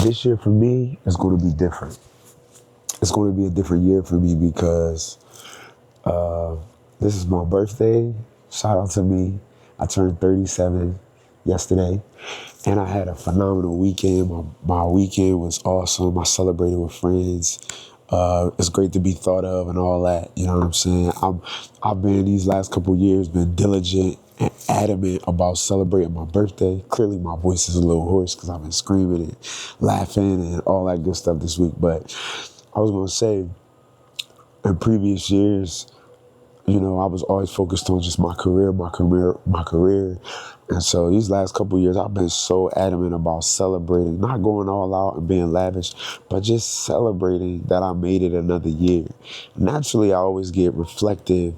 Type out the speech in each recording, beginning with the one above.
this year for me is going to be different. It's going to be a different year for me because this is my birthday. Shout out to me. I turned 37 yesterday, and I had a phenomenal weekend. My weekend was awesome. I celebrated with friends. It's great to be thought of and all that. You know what I'm saying? I've been these last couple of years been diligent and adamant about celebrating my birthday. Clearly, my voice is a little hoarse because I've been screaming and laughing and all that good stuff this week. But I was gonna say, in previous years, you know, I was always focused on just my career. And so these last couple of years, I've been so adamant about celebrating, not going all out and being lavish, but just celebrating that I made it another year. Naturally, I always get reflective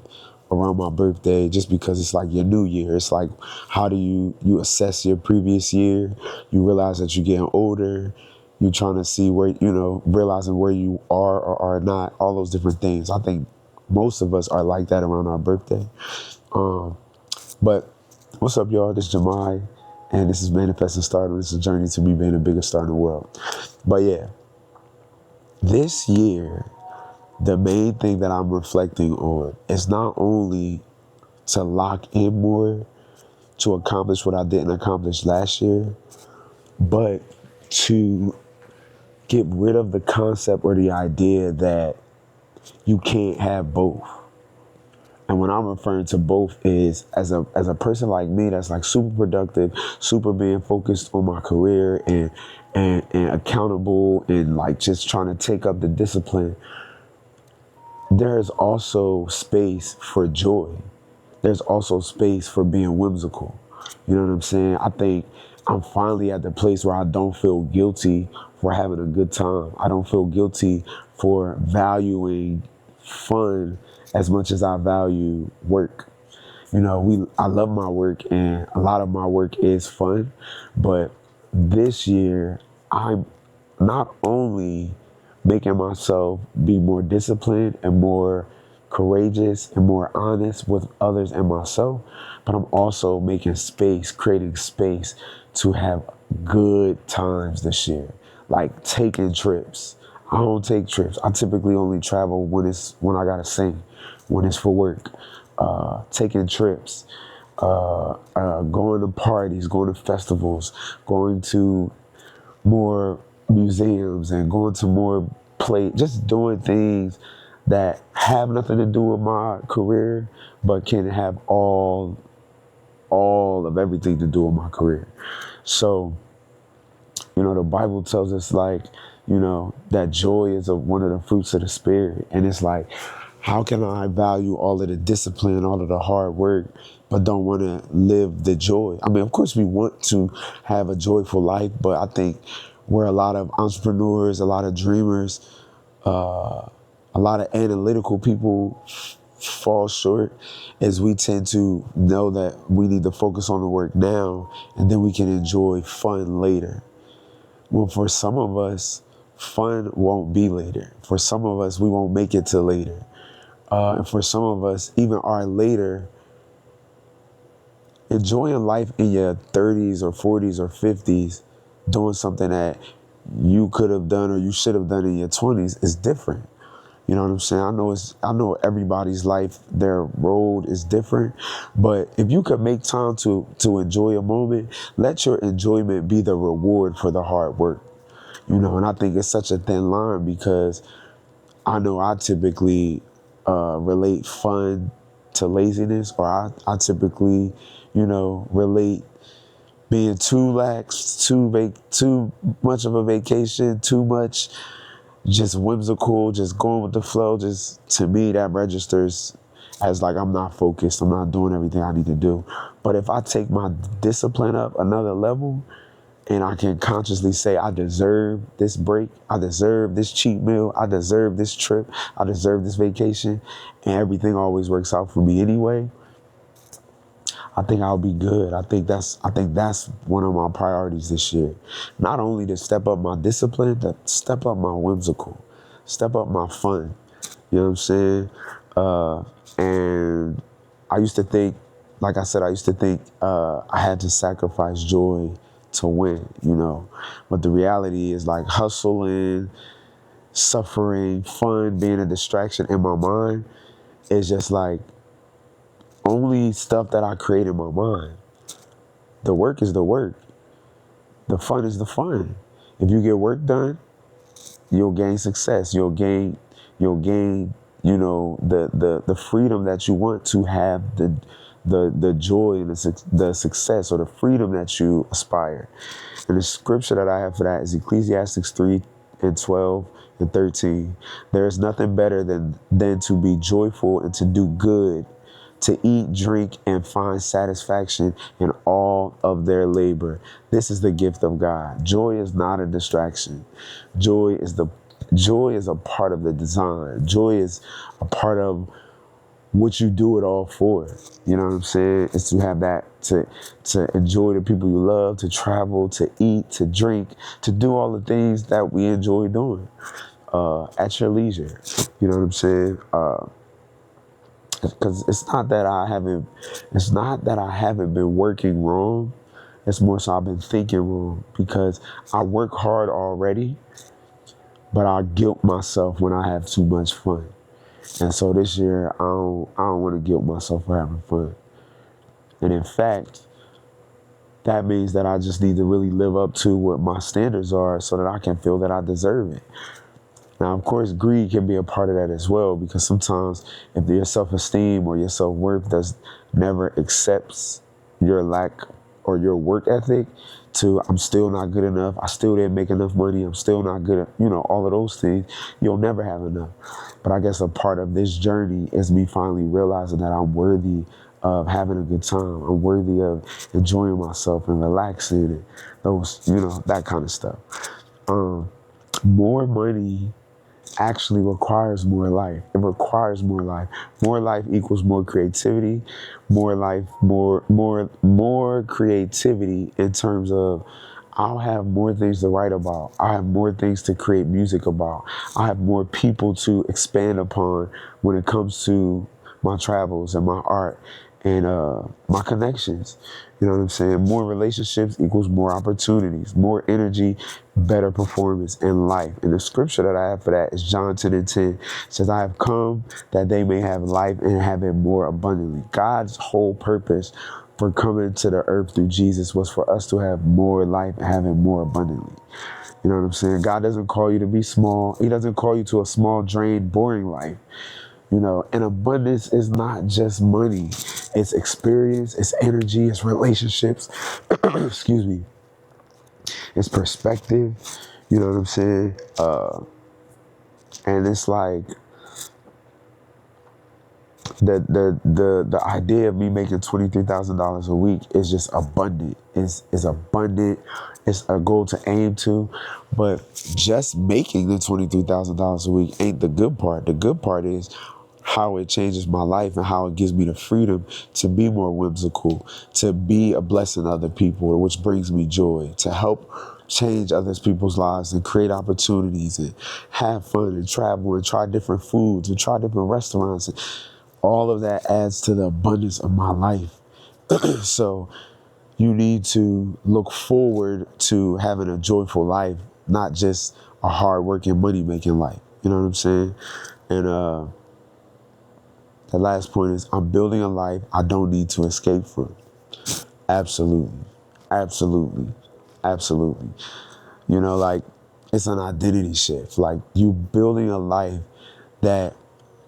around my birthday just because it's like your new year. It's like, how do you assess your previous year? You realize that you're getting older. You're trying to see where, realizing where you are or are not, all those different things. I think most of us are like that around our birthday. But what's up, y'all? This is Jamai, and this is Manifesting Stardom. This is a journey to me being the biggest star in the world. But yeah, this year, the main thing that I'm reflecting on is not only to lock in more, to accomplish what I didn't accomplish last year, but to get rid of the concept or the idea that you can't have both. And when I'm referring to both is as a person like me that's like super productive, super being focused on my career and accountable and like just trying to take up the discipline, there is also space for joy. There's also space for being whimsical. You know what I'm saying? I think I'm finally at the place where I don't feel guilty for having a good time. I don't feel guilty for valuing fun as much as I value work. You know, I love my work and a lot of my work is fun, but this year I'm not only making myself be more disciplined and more courageous and more honest with others and myself, but I'm also making space, creating space to have good times this year, like taking trips. I don't take trips. I typically only travel when I gotta sing, when it's for work. Taking trips, going to parties, going to festivals, going to more museums and going to more just doing things that have nothing to do with my career, but can have all of everything to do with my career. So, you know, the Bible tells us like, you know, that joy is one of the fruits of the spirit. And it's like, how can I value all of the discipline, all of the hard work, but don't want to live the joy? I mean, of course we want to have a joyful life, but I think where a lot of entrepreneurs, a lot of dreamers, a lot of analytical people fall short is we tend to know that we need to focus on the work now and then we can enjoy fun later. Well, for some of us, fun won't be later. For some of us, we won't make it till later. And for some of us, even our later, enjoying life in your 30s or 40s or 50s, doing something that you could have done or you should have done in your 20s is different. You know what I'm saying? I know everybody's life, their road is different, but if you could make time to enjoy a moment, let your enjoyment be the reward for the hard work. You know, and I think it's such a thin line because I know I typically relate fun to laziness, or I typically, you know, relate being too lax, too much of a vacation, too much just whimsical, just going with the flow. Just to me, that registers as like I'm not focused, I'm not doing everything I need to do. But if I take my discipline up another level, and I can consciously say, I deserve this break, I deserve this cheat meal, I deserve this trip, I deserve this vacation, and everything always works out for me anyway, I think I'll be good. I think that's one of my priorities this year. Not only to step up my discipline, but step up my whimsical, step up my fun. You know what I'm saying? And I used to think, like I said, I had to sacrifice joy to win, you know. But the reality is like hustling, suffering, fun being a distraction in my mind is just like only stuff that I create in my mind. The work is the work. The fun is the fun. If you get work done, you'll gain success. You'll gain, you know, the freedom that you want to have, the joy and the success or the freedom that you aspire. And the scripture that I have for that is Ecclesiastes 3:12 and 13. There is nothing better than to be joyful and to do good, to eat, drink, and find satisfaction in all of their labor. This is the gift of God. Joy is not a distraction. Joy is a part of the design. Joy is a part of what you do it all for. You know what I'm saying? It's to have that, to enjoy the people you love, to travel, to eat, to drink, to do all the things that we enjoy doing at your leisure. You know what I'm saying? Because it's not that I haven't been working wrong. It's more so I've been thinking wrong, because I work hard already, but I guilt myself when I have too much fun. And so this year, I don't want to guilt myself for having fun. And in fact, that means that I just need to really live up to what my standards are so that I can feel that I deserve it. Now, of course, greed can be a part of that as well, because sometimes if your self-esteem or your self-worth never accepts your lack or your work ethic to, I'm still not good enough, I still didn't make enough money, I'm still not good at, you know, all of those things, you'll never have enough. But I guess a part of this journey is me finally realizing that I'm worthy of having a good time. I'm worthy of enjoying myself and relaxing and those, you know, that kind of stuff. More money actually requires more life. It requires more life. More life equals more creativity. More life, more creativity in terms of I'll have more things to write about. I have more things to create music about. I have more people to expand upon when it comes to my travels and my art and my connections. You know what I'm saying? More relationships equals more opportunities, more energy, better performance in life. And the scripture that I have for that is John 10:10. It says, I have come that they may have life and have it more abundantly. God's whole purpose for coming to the earth through Jesus was for us to have more life and have it more abundantly. You know what I'm saying? God doesn't call you to be small. He doesn't call you to a small, drained, boring life. You know, and abundance is not just money. It's experience, it's energy, it's relationships. Excuse me. It's perspective. You know what I'm saying? And it's like the idea of me making $23,000 a week is just abundant. Is abundant. It's a goal to aim to, but just making the $23,000 a week ain't the good part. The good part is how it changes my life and how it gives me the freedom to be more whimsical, to be a blessing to other people, which brings me joy, to help change other people's lives and create opportunities and have fun and travel and try different foods and try different restaurants. And all of that adds to the abundance of my life. So you need to look forward to having a joyful life, not just a hard-working, money-making life. You know what I'm saying? And the last point is I'm building a life I don't need to escape from. Absolutely. Absolutely. Absolutely. You know, like, it's an identity shift. Like, you building a life that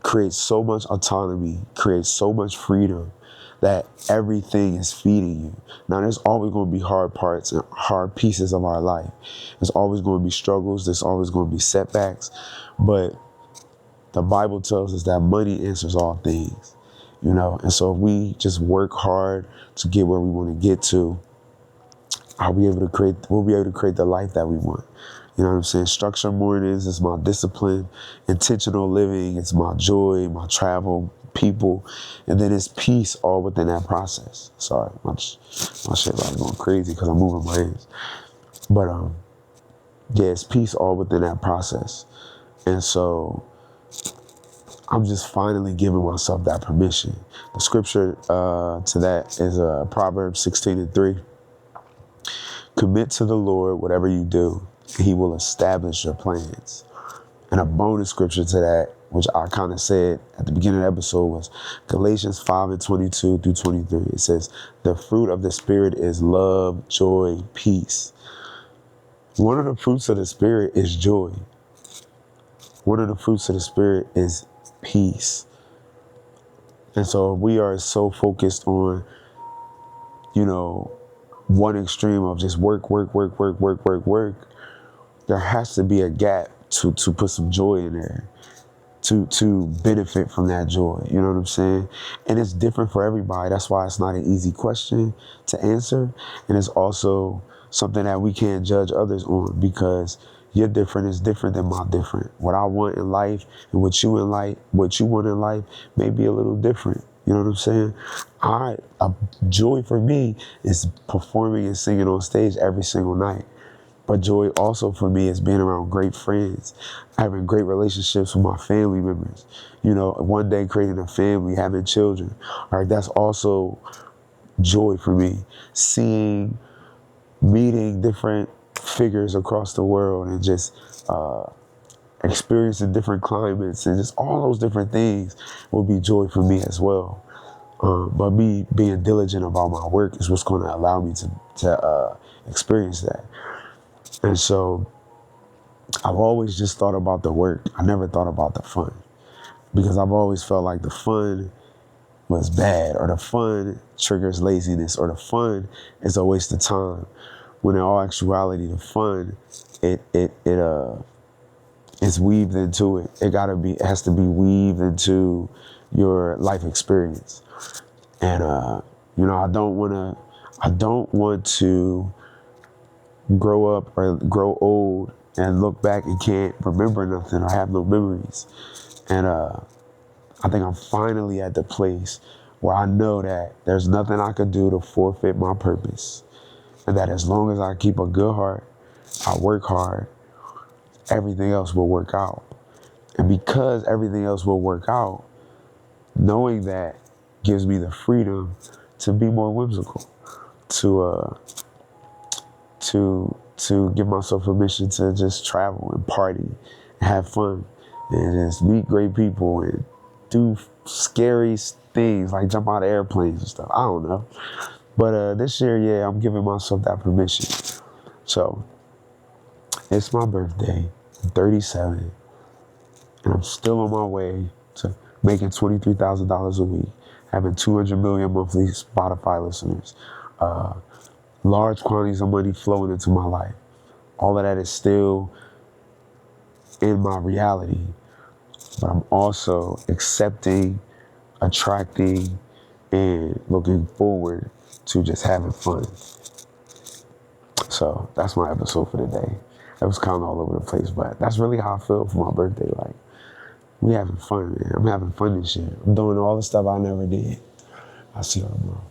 creates so much autonomy, creates so much freedom, that everything is feeding you. Now, there's always going to be hard parts and hard pieces of our life. There's always going to be struggles. There's always going to be setbacks. But the Bible tells us that money answers all things, you know? And so if we just work hard to get where we want to get to, we'll be able to create the life that we want. You know what I'm saying? Structured mornings is my discipline. Intentional living is my joy, my travel, people. And then it's peace all within that process. Sorry, my shit like going crazy because I'm moving my hands. But yeah, it's peace all within that process. And so I'm just finally giving myself that permission. The scripture to that is Proverbs 16:3. Commit to the Lord whatever you do, and he will establish your plans. And a bonus scripture to that, which I kind of said at the beginning of the episode, was Galatians 5:22-23. It says, the fruit of the Spirit is love, joy, peace. One of the fruits of the Spirit is joy. One of the fruits of the Spirit is peace. And so we are so focused on, one extreme of just work. There has to be a gap to put some joy in there, to benefit from that joy. You know what I'm saying? And it's different for everybody. That's why it's not an easy question to answer. And it's also something that we can't judge others on, because your different is different than my different. What I want in life and what you want in life may be a little different. You know what I'm saying? A joy for me is performing and singing on stage every single night. But joy also for me is being around great friends, having great relationships with my family members. One day creating a family, having children. All right, that's also joy for me. Meeting different figures across the world and just experiencing different climates and just all those different things will be joy for me as well. But me being diligent about my work is what's going to allow me to experience that. And so I've always just thought about the work. I never thought about the fun, because I've always felt like the fun was bad, or the fun triggers laziness, or the fun is a waste of time. When in all actuality, the fun, it's weaved into it. It has to be weaved into your life experience. And I don't want to grow up or grow old and look back and can't remember nothing or have no memories. And I think I'm finally at the place where I know that there's nothing I could do to forfeit my purpose. And that as long as I keep a good heart, I work hard, everything else will work out. And because everything else will work out, knowing that gives me the freedom to be more whimsical, to give myself permission to just travel and party and have fun and just meet great people and do scary things like jump out of airplanes and stuff. I don't know. But this year, I'm giving myself that permission. So it's my birthday. I'm 37. And I'm still on my way to making $23,000 a week, having 200 million monthly Spotify listeners, large quantities of money flowing into my life. All of that is still in my reality, but I'm also accepting, attracting, and looking forward to just having fun. So that's my episode for today. It was kind of all over the place, but that's really how I feel for my birthday. Like, we having fun, man. I'm having fun this year. I'm doing all the stuff I never did. I'll see y'all tomorrow.